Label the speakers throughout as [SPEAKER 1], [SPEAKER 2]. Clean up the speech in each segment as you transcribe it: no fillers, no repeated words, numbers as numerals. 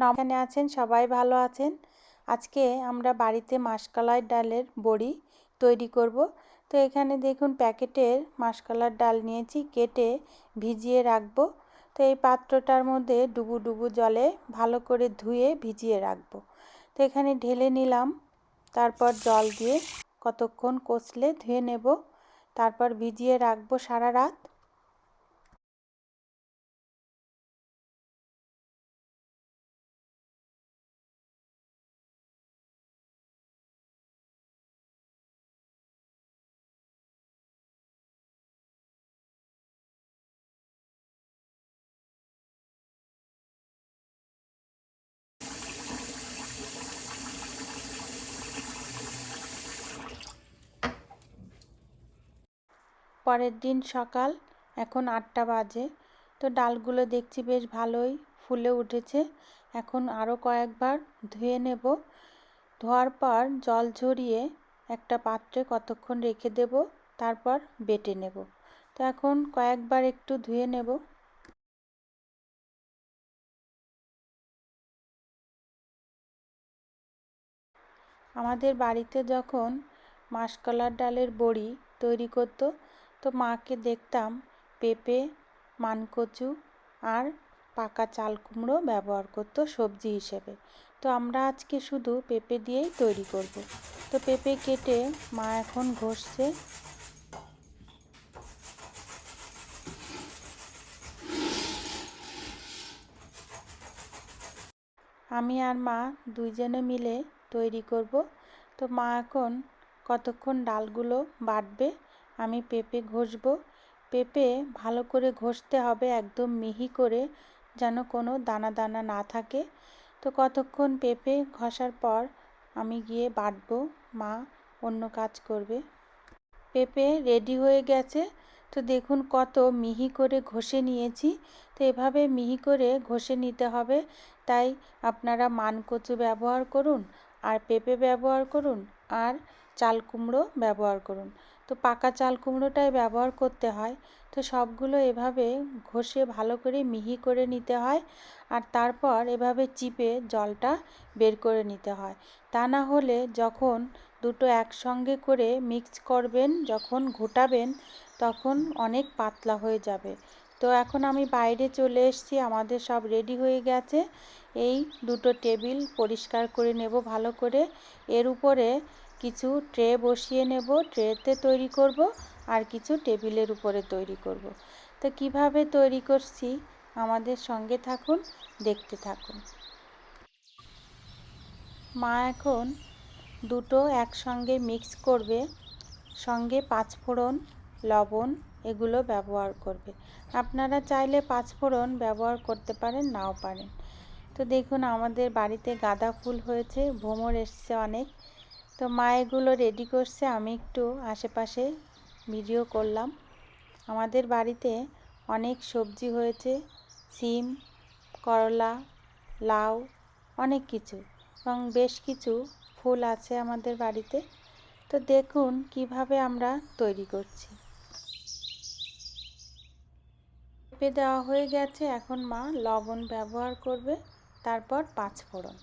[SPEAKER 1] এখানে আছেন সবাই ভালো আছেন। আজকে আমরা বাড়িতে মাসকলাই ডালের বড়ি তৈরি করব। তো এখানে দেখুন প্যাকেটের মাসকলাইর ডাল নিয়েছি, কেটে ভিজিয়ে রাখবো। তো এই পাত্রটার মধ্যে ডুবু ডুবু জলে ভালো করে ধুয়ে ভিজিয়ে রাখবো। তো এখানে ঢেলে নিলাম, তারপর জল দিয়ে কতক্ষণ কষলে ধুয়ে নেব, তারপর ভিজিয়ে রাখবো সারা রাত। পরের দিন সকাল, এখন 8টা বাজে। তো ডালগুলো দেখছি বেশ ভালোই ফুলে উঠেছে। এখন আরও কয়েকবার ধুয়ে নেব। ধোয়ার পর জল ঝরিয়ে একটা পাত্রে কতক্ষণ রেখে দেব, তারপর বেটে নেব। তো এখন কয়েকবার একটু ধুয়ে নেব। আমাদের বাড়িতে যখন মাসকলাইর ডালের বড়ি তৈরি করতো, তো মাকে দেখতাম পেঁপে, মানকচু আর পাকা চাল কুমড়ো ব্যবহার করতো সবজি হিসেবে। তো আমরা আজকে শুধু পেঁপে দিয়েই তৈরি করব। তো পেঁপে কেটে মা এখন ঘষছে। আমি আর মা দুইজনে মিলে তৈরি করব। তো মা এখন কতক্ষণ ডালগুলো বাটবে, আমি পেঁপে ঘষবো। পেঁপে ভালো করে ঘষতে হবে, একদম মিহি করে, যেন কোনো দানা দানা না থাকে। তো কতক্ষণ পেঁপে ঘষার পর আমি গিয়ে বাটবো, মা অন্য কাজ করবে। পেঁপে রেডি হয়ে গেছে। তো দেখুন কত মিহি করে ঘষে নিয়েছি। তো এভাবে মিহি করে ঘষে নিতে হবে। তাই আপনারা মানকচু ব্যবহার করুন, আর পেঁপে ব্যবহার করুন, আর চাল কুমড়ো ব্যবহার করুন। তো পাকা চাল কুমড়োটাই ব্যবহার করতে হয়। তো সবগুলো এভাবে ঘষে ভালো করে মিহি করে নিতে হয়, আর তারপর এভাবে চিপে জলটা বের করে নিতে হয়। তা না হলে যখন দুটো একসঙ্গে করে মিক্স করবেন, যখন ঘোটাবেন, তখন অনেক পাতলা হয়ে যাবে। তো এখন আমি বাইরে চলে এসেছি, আমাদের সব রেডি হয়ে গেছে। এই দুটো টেবিল পরিষ্কার করে নেব ভালো করে। এর উপরে কিছু ট্রে বসিয়ে নেব, ট্রেতে তৈরি করব, আর কিছু টেবিলের উপরে তৈরি করব। তো কিভাবে তৈরি করছি আমাদের সঙ্গে থাকুন, দেখতে থাকুন। মা এখন দুটো একসঙ্গে মিক্স করবে, সঙ্গে পাঁচফোড়ন, লবণ এগুলো ব্যবহার করবে। আপনারা চাইলে পাঁচফোড়ন ব্যবহার করতে পারেন, নাও পারেন। তো দেখুন আমাদের বাড়িতে গাঁদা ফুল হয়েছে, ভ্রমর এসছে অনেক। তো মা এগুলো রেডি করছে, আমি একটু আশেপাশে ভিডিও করলাম। আমাদের বাড়িতে অনেক সবজি হয়েছে, সিম, করলা, লাউ, অনেক কিছু, এবং বেশ কিছু ফুল আছে আমাদের বাড়িতে। তো দেখুন কিভাবে আমরা তৈরি করছি। পেঁপে দেওয়া হয়ে গেছে, এখন মা লবণ ব্যবহার করবে, তারপর পাঁচফোড়ন।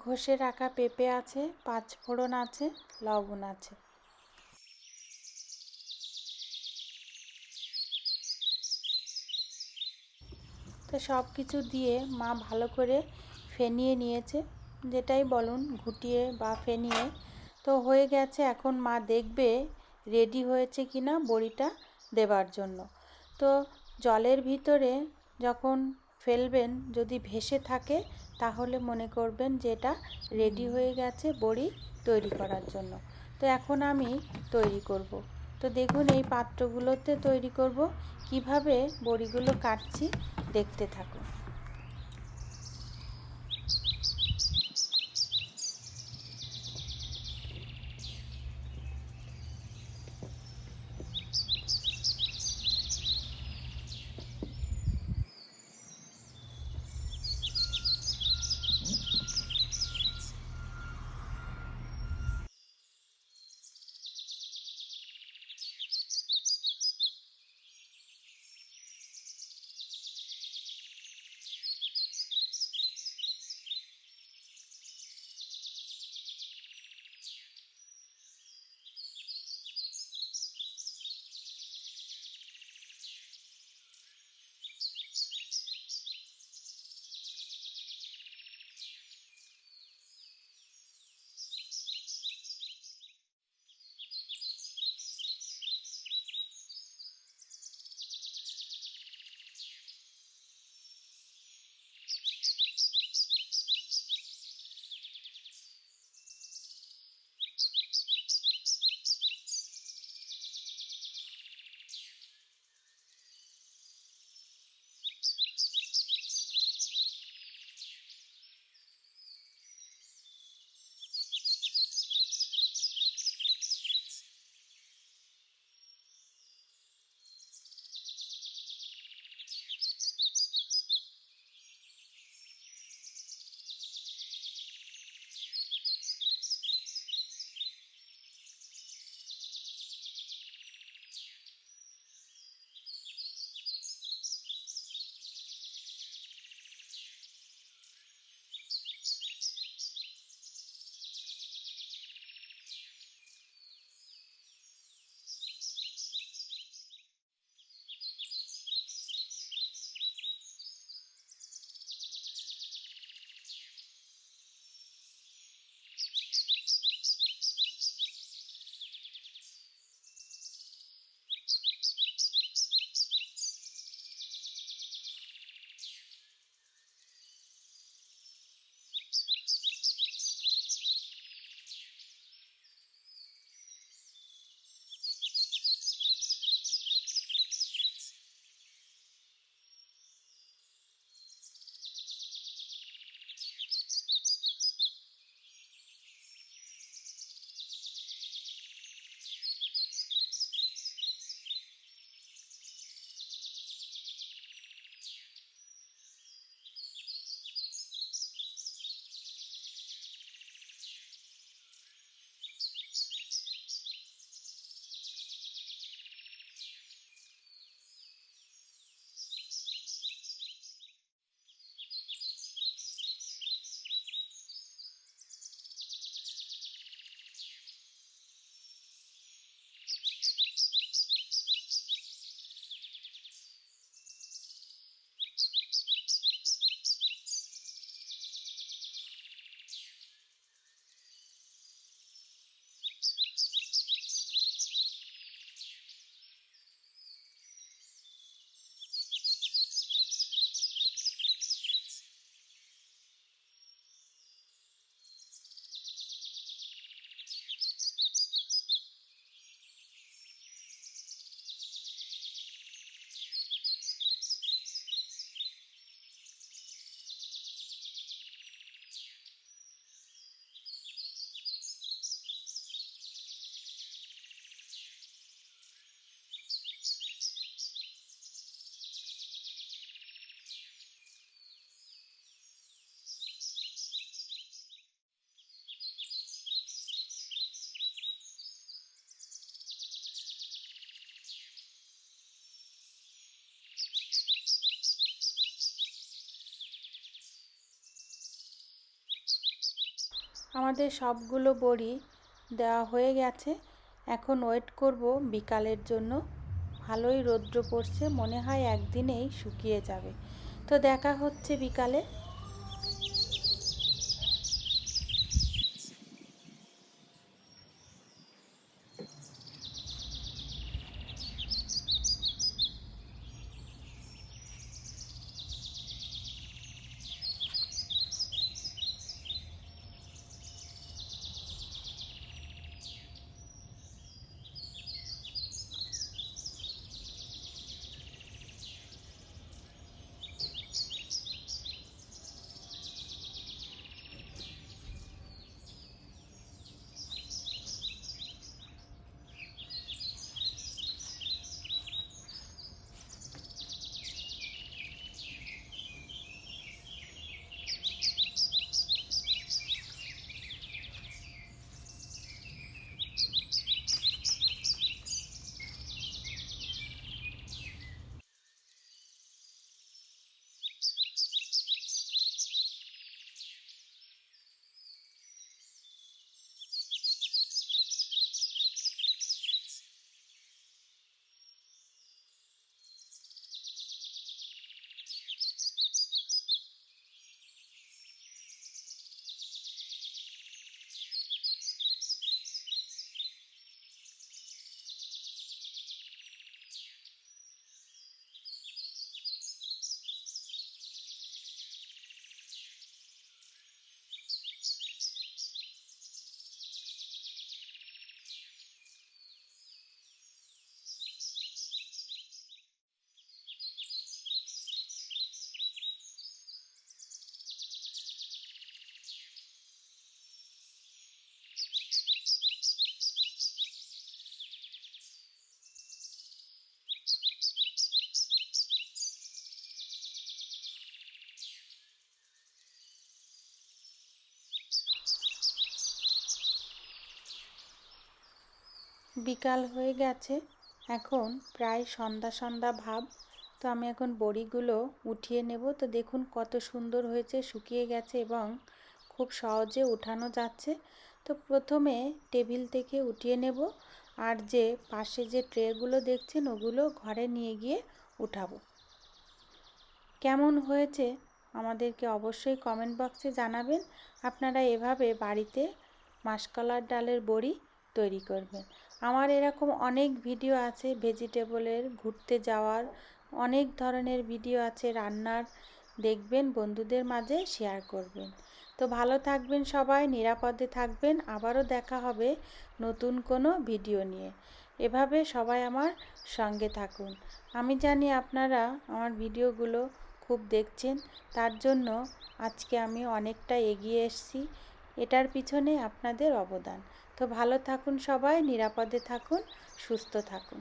[SPEAKER 1] ঘষে রাখা পেঁপে আছে, পাঁচফোড়ন আছে, লবণ আছে। তো সব কিছু দিয়ে মা ভালো করে ফেনিয়ে নিয়েছে, যেটাই বলুন, ঘুটিয়ে বা ফেনিয়ে। তো হয়ে গেছে, এখন মা দেখবে রেডি হয়েছে কিনা বড়িটা দেবার জন্য। তো জলের ভিতরে যখন ফেলবেন, যদি ভেসে থাকে, তাহলে মনে করবেন যে এটা রেডি হয়ে গেছে বড়ি তৈরি করার জন্য। তো এখন আমি তৈরি করব। তো দেখুন এই পাত্রগুলোতে তৈরি করব। কিভাবে বড়িগুলো কাটছি দেখতে থাকুন। আমাদের সবগুলো বড়ি দেওয়া হয়ে গেছে। এখন ওয়েট করব বিকালের জন্য। ভালোই রৌদ্র পড়ছে, মনে হয় একদিনেই শুকিয়ে যাবে। তো দেখা হচ্ছে বিকালে। বিকাল হয়ে গেছে, এখন প্রায় সন্ধ্যা সন্ধ্যা ভাব। তো আমি এখন বড়িগুলো উঠিয়ে নেব। তো দেখুন কত সুন্দর হয়েছে, শুকিয়ে গেছে এবং খুব সহজে উঠানো যাচ্ছে। তো প্রথমে টেবিল থেকে উঠিয়ে নেব, আর যে পাশে যে ট্রেগুলো দেখছেন ওগুলো ঘরে নিয়ে গিয়ে উঠাবো। কেমন হয়েছে আমাদেরকে অবশ্যই কমেন্ট বক্সে জানাবেন। আপনারা এভাবে বাড়িতে মাসকলার ডালের বড়ি তৈরি করবেন। আমার এরকম অনেক ভিডিও আছে, ভেজিটেবলের, ঘুরতে যাওয়ার, অনেক ধরনের ভিডিও আছে রান্নার, দেখবেন, বন্ধুদের মাঝে শেয়ার করবেন। তো ভালো থাকবেন সবাই, নিরাপদে থাকবেন। আবারও দেখা হবে নতুন কোনো ভিডিও নিয়ে। এভাবে সবাই আমার সঙ্গে থাকুন। আমি জানি আপনারা আমার ভিডিওগুলো খুব দেখছেন, তার জন্য আজকে আমি অনেকটা এগিয়ে এসেছি। এটার পিছনে আপনাদের অবদান। তো ভালো থাকুন সবাই, নিরাপদে থাকুন, সুস্থ থাকুন।